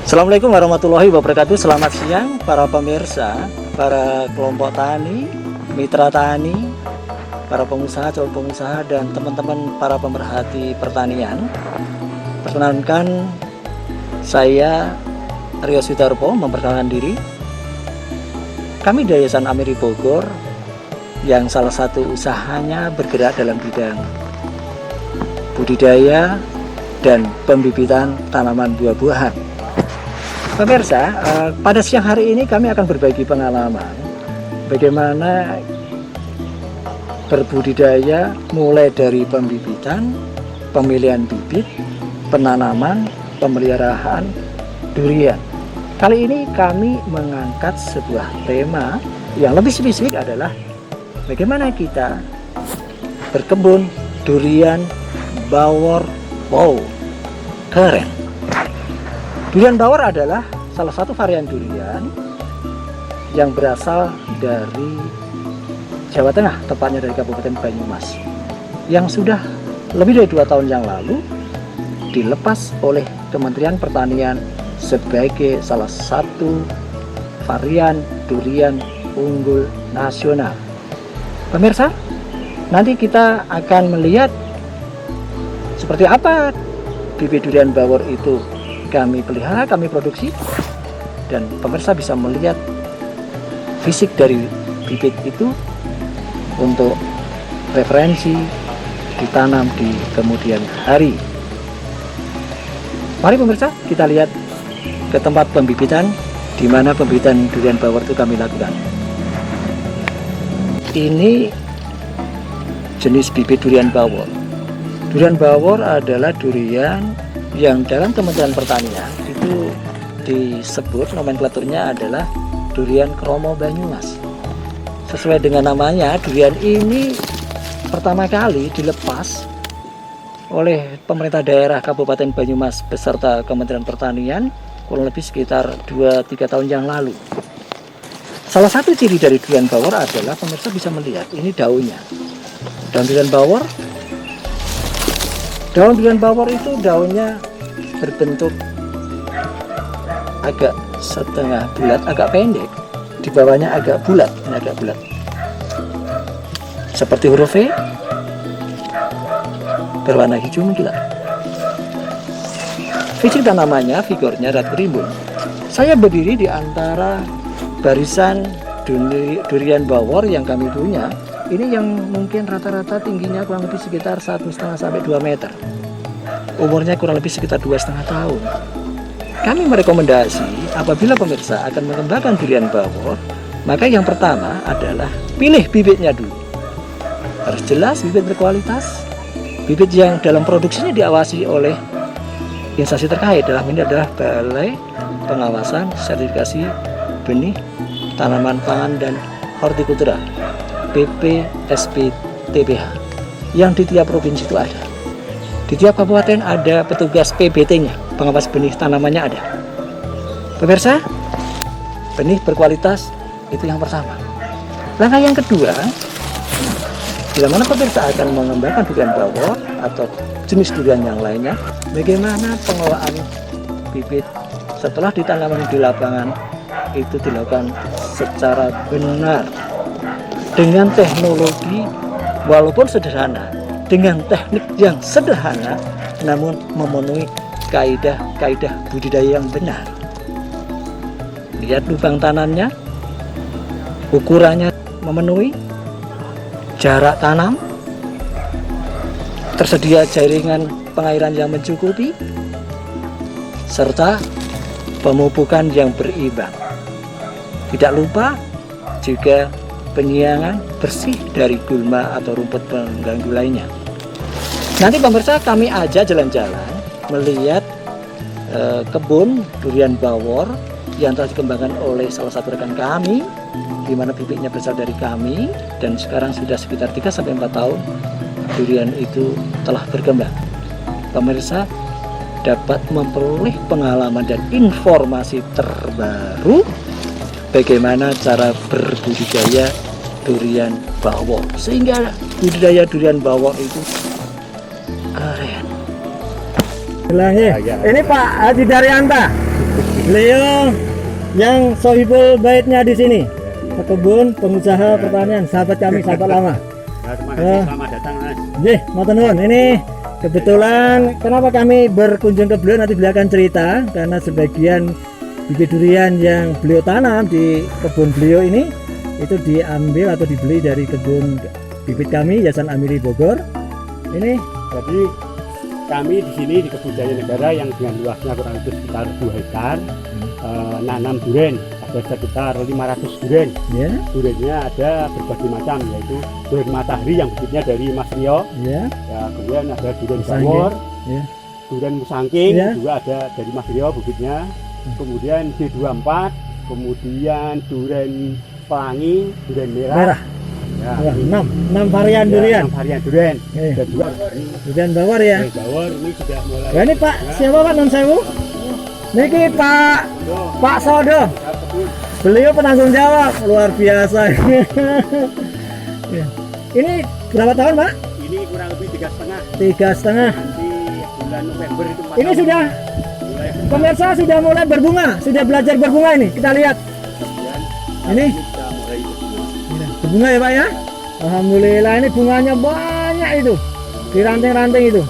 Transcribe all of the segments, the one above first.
Assalamualaikum warahmatullahi wabarakatuh. Selamat siang para pemirsa, para kelompok tani, mitra tani, para pengusaha, calon pengusaha, dan teman-teman para pemerhati pertanian. Perkenalkan, saya Rio Sudarpo memperkenalkan diri. Kami dari Yayasan Amiri Bogor yang salah satu usahanya bergerak dalam bidang budidaya dan pembibitan tanaman buah-buahan. Pemirsa, pada siang hari ini kami akan berbagi pengalaman bagaimana berbudidaya mulai dari pembibitan, pemilihan bibit, penanaman, pemeliharaan durian. Kali ini kami mengangkat sebuah tema yang lebih spesifik adalah bagaimana kita berkebun durian bawor. Wow, keren! Durian bawor adalah salah satu varian durian yang berasal dari Jawa Tengah, tepatnya dari Kabupaten Banyumas, yang sudah lebih dari 2 tahun yang lalu dilepas oleh Kementerian Pertanian sebagai salah satu varian durian unggul nasional. Pemirsa, nanti kita akan melihat seperti apa bibit durian bawor itu kami pelihara, kami produksi, dan pemirsa bisa melihat fisik dari bibit itu untuk referensi ditanam di kemudian hari. Mari pemirsa, kita lihat ke tempat pembibitan di mana pembibitan durian bawor itu kami lakukan. Ini jenis bibit durian bawor. Durian bawor adalah durian yang dalam Kementerian Pertanian itu disebut nomenklaturnya adalah durian kromo Banyumas. Sesuai dengan namanya, durian ini pertama kali dilepas oleh pemerintah daerah Kabupaten Banyumas beserta Kementerian Pertanian kurang lebih sekitar 2-3 tahun yang lalu. Salah satu ciri dari durian bawor adalah pemirsa bisa melihat ini daunnya. Daun durian bawor, itu daunnya berbentuk agak setengah bulat, agak pendek, di bawahnya agak bulat, ini agak bulat seperti huruf V, berwarna hijau mengkilat. Fisik tanamannya, figurnya ratu rimbun. Saya berdiri di antara barisan durian bawor yang kami punya. Ini yang mungkin rata-rata tingginya kurang lebih sekitar 1,5 sampai 2 meter. Umurnya kurang lebih sekitar 2,5 tahun. Kami merekomendasi apabila pemirsa akan mengembangkan durian bawor, maka yang pertama adalah pilih bibitnya dulu. Harus jelas bibit berkualitas, bibit yang dalam produksinya diawasi oleh instansi terkait. Dalam ini adalah Balai Pengawasan Sertifikasi Benih Tanaman Pangan dan Hortikultura BPSPTBH, yang di tiap provinsi itu ada. Di tiap kabupaten ada petugas PBT-nya, pengawas benih tanamannya ada. Pemirsa, benih berkualitas itu yang pertama. Langkah yang kedua, bila mana pemirsa akan mengembangkan durian bawor atau jenis durian yang lainnya, bagaimana pengelolaan bibit setelah ditanam di lapangan itu dilakukan secara benar dengan teknologi walaupun sederhana, dengan teknik yang sederhana, namun memenuhi kaidah-kaidah budidaya yang benar. Lihat lubang tanamnya, ukurannya memenuhi, jarak tanam, tersedia jaringan pengairan yang mencukupi, serta pemupukan yang berimbang. Tidak lupa juga penyiangan bersih dari gulma atau rumput pengganggu lainnya. Nanti pemirsa kami ajak jalan-jalan melihat kebun durian bawor yang telah dikembangkan oleh salah satu rekan kami, di mana bibitnya berasal dari kami, dan sekarang sudah sekitar 3-4 tahun durian itu telah berkembang. Pemirsa dapat memperoleh pengalaman dan informasi terbaru bagaimana cara berbudidaya durian bawor, sehingga budidaya durian bawor itu keren. Bilang ya. Ini Pak Haji Daryanta. Beliau yang sohibul baitnya di sini. Pekebun, pengusaha pertanian, sahabat kami, sahabat lama. Selamat datang Mas. Nggih, matur nuwun. Ini kebetulan kenapa kami berkunjung ke beliau, nanti beliau akan cerita, karena sebagian bibit durian yang beliau tanam di kebun beliau ini itu diambil atau dibeli dari kebun bibit kami Yayasan Amiri Bogor. Ini Jadi kami di sini di Kebun Jaya Negara yang dengan luasnya kurang lebih sekitar 2 hektar nanam durian, ada sekitar 500 durian. ya, Duriannya ada berbagai macam, yaitu durian matahari yang bibitnya dari Mas Rio, ya, ya, kemudian ada durian Musangking. bawor, ya, durian musangking Ya. juga ada dari Mas Rio bibitnya, kemudian D24, kemudian durian pelangi, durian merah, merah. ya, Wah, ini, 6 varian ya, durian. 6 varian durian. Eh, Dan juga ini durian bawor ya. bawor ini sudah mulai. Nah, ini Pak siapa Pak non sewu? Niki Pak Sodo. Beliau penanggung jawab luar biasa. Ya. Ini berapa tahun Pak? Ini kurang lebih 3,5. 3,5. Nanti bulan November itu 4 Ini tahun. sudah Mulai pemirsa sudah mulai berbunga, sudah belajar berbunga ini. Kita lihat. kemudian Ini? sudah mulai berbunga. Berbunga ya Pak ya. Alhamdulillah ini bunganya banyak itu. Di ranting-ranting itu.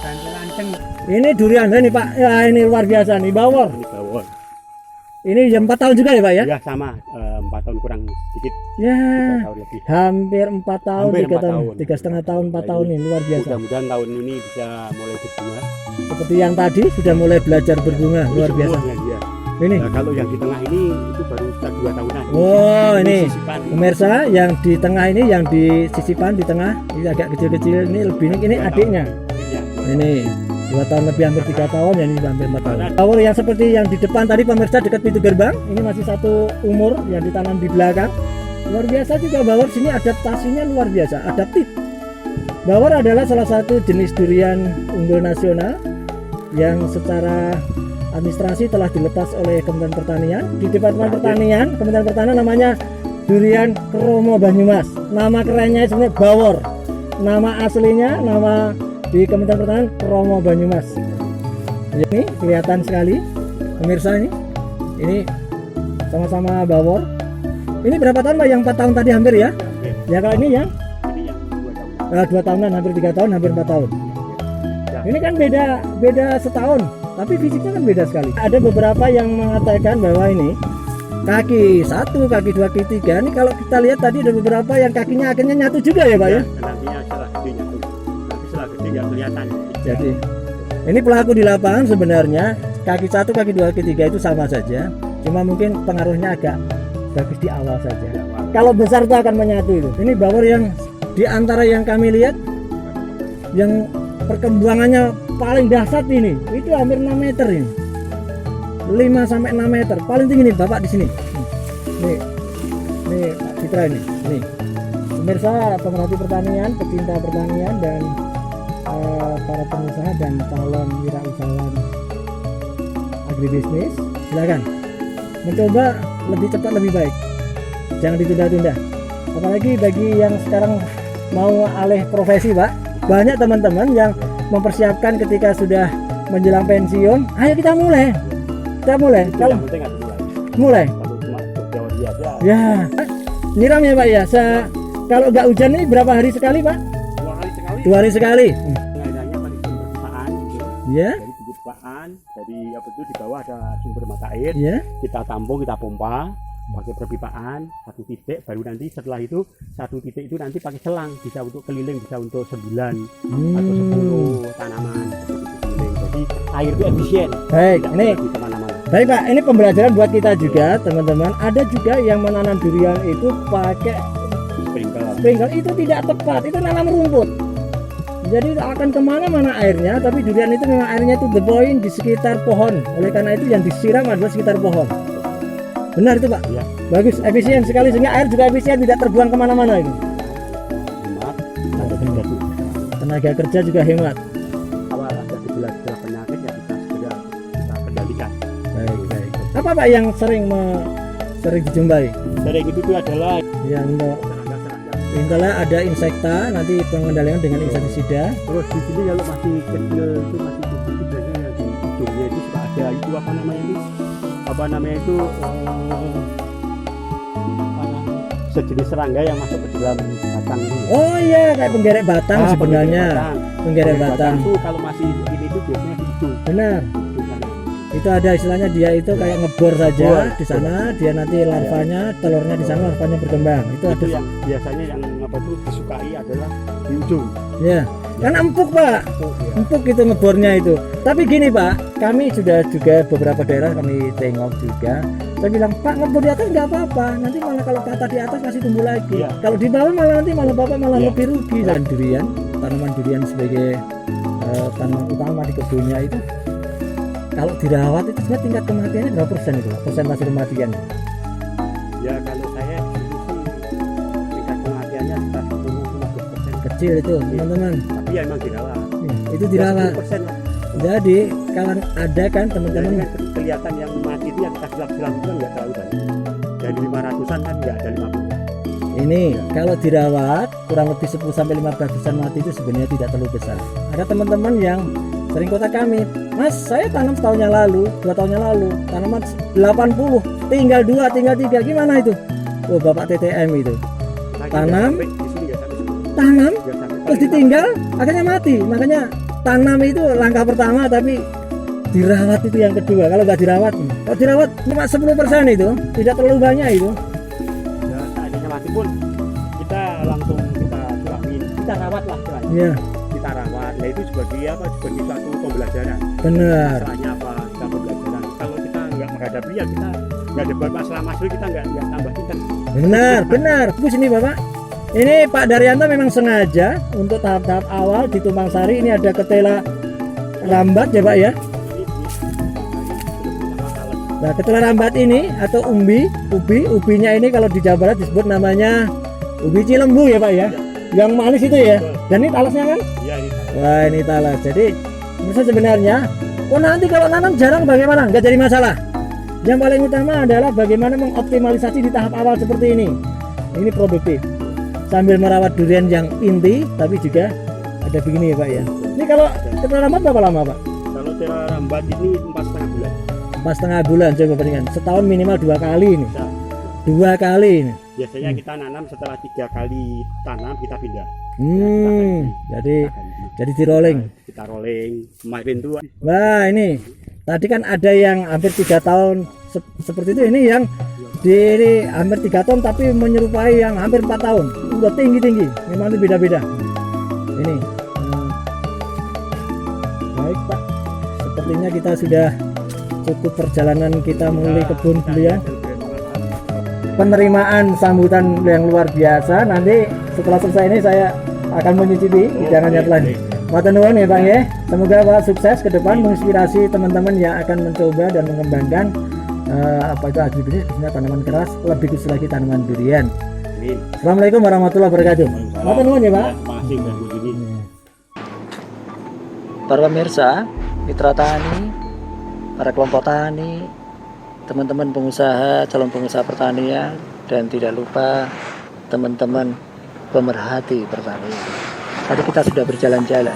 Ranting-ranting Ini durian ini Pak. Ya ini luar biasa nih bawor. ini bawor. Ini jam 4 tahun juga ya Pak ya? Ya sama 4 tahun kurang sedikit, Ya. 3 tahun lebih. Hampir 4 tahun, Hampir 3 4 tahun, tahun. 3,5 tahun, 4 tahun ini luar biasa. Mudah-mudahan tahun ini bisa mulai berbunga. Seperti yang tadi sudah mulai belajar berbunga, luar Ini biasa. umurnya dia. Ini. Nah, kalau yang di tengah ini itu baru sekitar 2 tahunan. Oh, ini sisipan. pemirsa yang di tengah ini, yang di sisipan di tengah, ini agak kecil-kecil ini lebih ini adiknya. Iya. Ini 2 tahun lebih, hampir 3 tahun, ya ini hampir 4 tahun. Bawor yang seperti yang di depan tadi pemirsa dekat pintu gerbang, ini masih satu umur yang ditanam di belakang. Luar biasa juga bawor sini, adaptasinya luar biasa, adaptif. Bawor adalah salah satu jenis durian unggul nasional yang secara administrasi telah dilepas oleh Kementerian Pertanian. Di Departemen Pertanian, Kementerian Pertanian namanya durian Kromo Banyumas. Nama kerennya sebenarnya bawor. Nama aslinya, nama di Kementerian Pertanian Kromo Banyumas. Ini kelihatan sekali pemirsa ini. Ini sama-sama bawor. Ini berapa tahun Pak? Yang 4 tahun tadi hampir ya? Oke. Ya kalau ini yang Ini yang 2 tahun. 2 tahunan, hampir 3 tahun, hampir 4 tahun. Ya. Ini kan beda setahun, tapi fisiknya kan beda sekali. Ada beberapa yang mengatakan bahwa ini kaki 1, kaki 2, kaki 3. Ini kalau kita lihat tadi ada beberapa yang kakinya akhirnya nyatu juga ya Pak ya. Nantinya setelah gede nyatu. Nanti setelah gede nggak kelihatan. Jadi ini pelaku di lapangan sebenarnya kaki 1, kaki 2, kaki 3 itu sama saja. Cuma mungkin pengaruhnya agak bagus di awal saja. Kalau besar itu akan menyatu itu. Ini bawor yang di antara yang kami lihat yang perkembangannya paling dahsyat ini. Itu hampir 6 meter ini. 5 sampai 6 meter. Paling tinggi nih Bapak di sini. Nih Pak Citra ini. Nih. Pemirsa pemerhati pertanian, pecinta pertanian dan para pengusaha dan calon wirausahawan agribisnis, silakan mencoba lebih cepat lebih baik, jangan ditunda-tunda. Apalagi bagi yang sekarang mau alih profesi Pak, banyak teman-teman yang mempersiapkan ketika sudah menjelang pensiun, ayo kita mulai kalau Yang penting ada mulai mulai. Kalau cuma berjauh dia aja. ya nyiram ya Pak ya. Kalau nggak hujan ini berapa hari sekali Pak? 2 hari sekali. 2 hari sekali. Pengairannya paling sumber perpipaan. Gitu. Ya, Dari bibit perpipaan, dari apa itu di bawah ada sumber mata air. ya. Kita tampung, kita pompa pakai perpipaan 1 titik, baru nanti setelah itu 1 titik itu nanti pakai selang, bisa untuk keliling, bisa untuk 9 atau 10 tanaman seperti itu keliling. Jadi air itu efisien. Baik, Tidak ini pergi kemana-mana. baik Pak, ini pembelajaran buat kita juga teman-teman. Ada juga yang menanam durian itu pakai Sprinkle. sprinkle, itu tidak tepat, itu nanam rumput. Jadi akan kemana-mana airnya, tapi durian itu memang airnya itu the point di sekitar pohon. Oleh karena itu yang disiram adalah sekitar pohon. Benar itu Pak? Ya. Bagus, efisien sekali sehingga air juga efisien, tidak terbuang kemana-mana itu. Hemat, ada kerja juga. Tenaga kerja juga hemat. Awal ada gejala-gejala penyakit yang kita segera kita kendalikan. Baik. Apa Pak yang sering dijumpai? Sering itu adalah Ya untuk serangga-serangga. Intinya ada insekta, nanti pengendalian dengan insektisida. Terus di sini kalau masih kecil itu masih tumbuh itu biasanya yang di ujungnya itu suka ada itu apa namanya itu apa namanya sejenis serangga yang masuk ke dalam batang itu. Oh iya, kayak penggerek batang sebenarnya. Penggerek batang itu kalau masih ini itu biasanya di ujung. Benar. Ujung sana. Itu ada istilahnya dia itu kayak ngebor saja di sana, dia nanti larvanya, telurnya di sana, larvanya berkembang. Itu ada yang biasanya yang apa tuh disukai adalah di ujung. ya. Kan empuk Pak, empuk itu ngebornya itu. Tapi gini Pak, kami sudah juga beberapa daerah kami tengok juga. Saya bilang Pak ngebor di atas nggak apa-apa, nanti malah kalau patah di atas masih tumbuh lagi. Ya. Kalau di bawah malah nanti malah Bapak malah Ya. lebih rugi. Dan durian, tanaman durian sebagai tanaman utama di kebunnya itu, kalau dirawat itu sebenarnya tingkat kematiannya berapa persen itu? Persentase kematian? Ya kalau saya di sini sih tingkat kematiannya sekitar 10-15%. Kecil itu teman-teman. Tapi ya emang dirawat. Itu dirawat. Ya, 10% lah. Jadi kalau ada kan Jadi teman-teman kan kelihatan yang mati itu yang kita silam-silam itu kan nggak terlalu banyak. Dari 500-an kan nggak ada 50. ini kalau dirawat kurang lebih 10-15% mati itu sebenarnya tidak terlalu besar. Ada teman-teman yang sering kontak kami, Mas saya tanam setahun yang lalu, 2 tahun yang lalu, tanaman 80, tinggal 2, tinggal 3, gimana itu? Oh Bapak TTM itu, Nah, Tanam. di sini nggak sampai 10. tanam Nggak sampai terus ditinggal akhirnya mati. Makanya tanam itu langkah pertama, tapi dirawat itu yang kedua. Kalau nggak dirawat, kalau dirawat cuma 10% itu, tidak terlalu banyak itu. Ya, seandainya mati pun kita langsung kita siramin, kita rawat lah istilahnya. Iya Kita rawat. Nah itu sebagai apa? Sebagai suatu pembelajaran. benar. Masalahnya apa? Kita pembelajaran. Kalau kita nggak menghadapi ya kita nggak ada masalah masuk kita nggak tambah pintar. Benar. Bagus ini Bapak. Ini Pak Daryanto memang sengaja untuk tahap-tahap awal di Tumpang Sari ini ada ketela rambat ya Pak ya. Nah ketela rambat ini atau ubinya ini kalau di Jawa Barat disebut namanya ubi cilembu ya Pak ya. Yang manis itu ya. Dan ini talasnya kan? Iya ini. Wah ini talas. Jadi menurut saya sebenarnya, nanti kalau nanam jarang bagaimana? Nggak jadi masalah. Yang paling utama adalah bagaimana mengoptimalisasi di tahap awal seperti ini. Ini produktif. Sambil merawat durian yang inti, tapi juga ada begini ya Pak ya. Ini kalau ketela rambat berapa lama Pak? Kalau tera rambat ini 4,5 bulan. 4,5 bulan coba bandingkan. Setahun minimal 2 kali ini. Bisa. 2 kali ini. Biasanya kita nanam setelah 3 kali tanam kita pindah. Jadi di rolling. Kita rolling. Kemarin tuh Wah ini tadi kan ada yang hampir 3 tahun seperti itu, ini yang ini hampir 3 tahun tapi menyerupai yang hampir 4 tahun, udah tinggi memang itu beda-beda ini. Baik Pak, sepertinya kita sudah cukup perjalanan kita melalui kebun beliau. Penerimaan sambutan yang luar biasa. Nanti setelah selesai ini saya akan menyicipi hidangannya telah. Matur nuwun ya Bang ya. Semoga Pak sukses ke depan, menginspirasi teman-teman yang akan mencoba dan mengembangkan apa itu agribisnis khususnya tanaman keras, lebih khusus lagi tanaman durian. Amin. Assalamualaikum warahmatullahi wabarakatuh. Matur nuwun ya Pak. Masih begini. Para pemirsa, mitra tani, para kelompok tani, teman-teman pengusaha, calon pengusaha pertanian, dan tidak lupa teman-teman pemerhati pertanian. Tadi kita sudah berjalan-jalan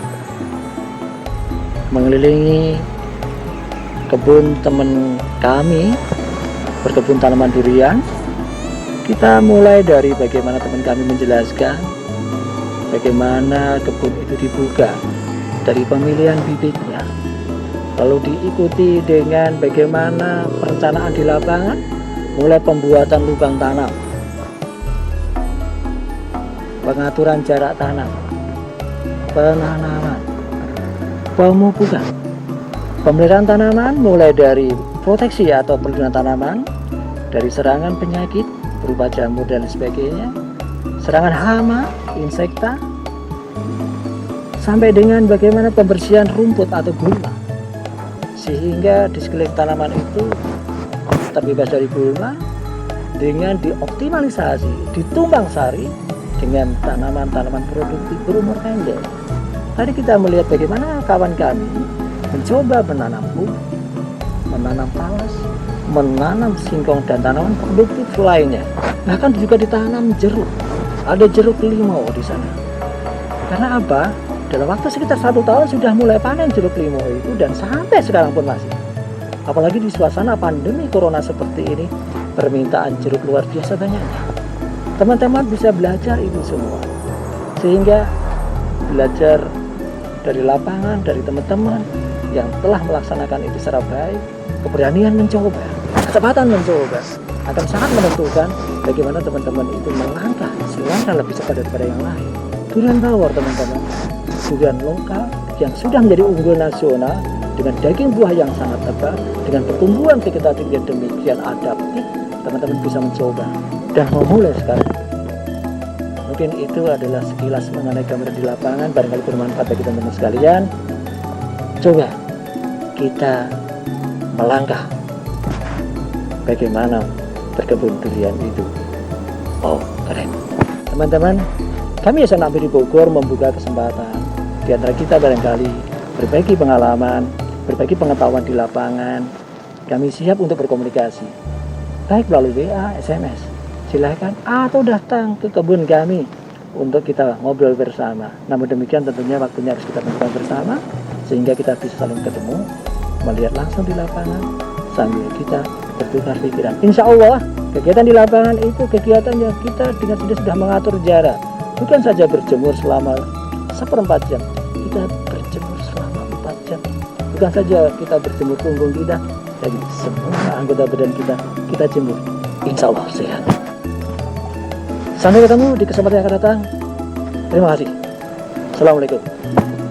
mengelilingi kebun teman kami, berkebun tanaman durian. Kita mulai dari bagaimana teman kami menjelaskan bagaimana kebun itu dibuka dari pemilihan bibitnya, lalu diikuti dengan bagaimana perencanaan di lapangan, mulai pembuatan lubang tanam, pengaturan jarak tanam, penanaman, pemupukan, pemeliharaan tanaman mulai dari proteksi atau perlindungan tanaman dari serangan penyakit berupa jamur dan sebagainya, serangan hama, insekta, sampai dengan bagaimana pembersihan rumput atau gulma, sehingga di sekeliling tanaman itu terbebas dari gulma dengan dioptimalisasi, ditumbang sari dengan tanaman-tanaman produktif berumur pendek. Tadi kita melihat bagaimana kawan kami mencoba menanam ubi, menanam talas, menanam singkong dan tanaman produktif lainnya. Bahkan juga ditanam jeruk. ada jeruk limau di sana. Karena apa? Dalam waktu sekitar 1 tahun sudah mulai panen jeruk limau itu dan sampai sekarang pun masih. Apalagi di suasana pandemi corona seperti ini, permintaan jeruk luar biasa banyaknya. Teman-teman bisa belajar itu semua. Sehingga belajar dari lapangan, dari teman-teman yang telah melaksanakan itu secara baik, keberanian mencoba, kecepatan mencoba akan sangat menentukan bagaimana teman-teman itu melangkah selangkah lebih cepat daripada yang lain. Durian bawor teman-teman, durian lokal yang sudah menjadi unggul nasional dengan daging buah yang sangat tebal, dengan pertumbuhan vegetatif yang demikian adaptif, teman-teman bisa mencoba dan memulai sekarang. Mungkin itu adalah sekilas mengenai gambar di lapangan, barangkali bermanfaat bagi teman-teman sekalian. Coba kita melangkah bagaimana berkebun durian itu. Oh, keren. Teman-teman, kami Yayasan Ampiri Bogor membuka kesempatan di antara kita barangkali berbagi pengalaman, berbagi pengetahuan di lapangan. Kami siap untuk berkomunikasi, baik melalui WA, SMS, silahkan, atau datang ke kebun kami untuk kita ngobrol bersama. Namun demikian tentunya waktunya harus kita tentukan bersama, sehingga kita bisa saling ketemu, melihat langsung di lapangan, sambil kita bertukar pikiran. Insya Allah, kegiatan di lapangan itu kegiatan yang kita dengan sudah mengatur jarak. Bukan saja berjemur selama 1/4 jam, kita berjemur selama 4 jam. Bukan saja kita berjemur punggung kita, tapi semua anggota badan kita jemur. Insya Allah sehat. Sampai ketemu di kesempatan yang akan datang. Terima kasih. Assalamualaikum.